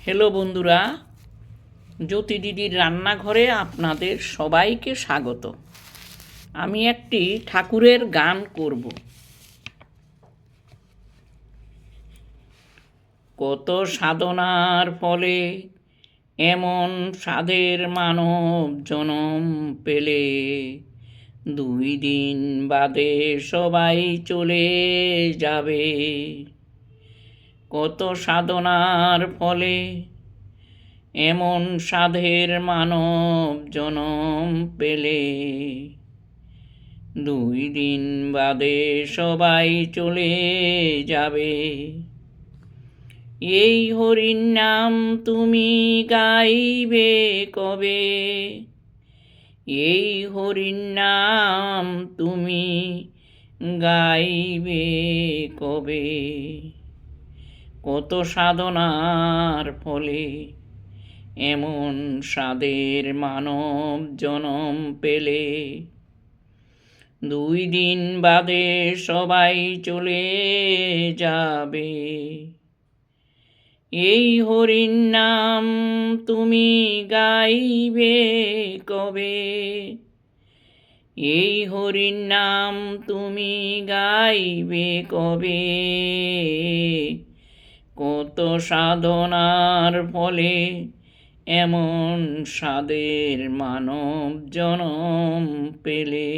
Hello বন্ধুরা, জ্যোতি দিদির রান্নাঘরে আপনাদের সবাইকে স্বাগত। আমি একটি ঠাকুরের গান করব। কত সাধনার ফলে এমন সাধের মানব জনম পেলে, 2 দিন বাদে সবাই চলে যাবে। কত সাধনার ফলে এমন সাধের মানব জনম পেলে, 2 দিন বাদে সবাই চলে যাবে। এই হরির নাম তুমি গাইবে কবে? এই হরির নাম তুমি গাইবে কবে? কত সাধনার ফলে এমন সাধের মানব জনম পেলে, 2 দিন বাদে সবাই চলে যাবে। এই হরির নাম তুমি গাইবে কবে? এই হরির নাম তুমি গাইবে কবে? কত সাধনার ফলে এমন সাধের মানব জনম পেলে।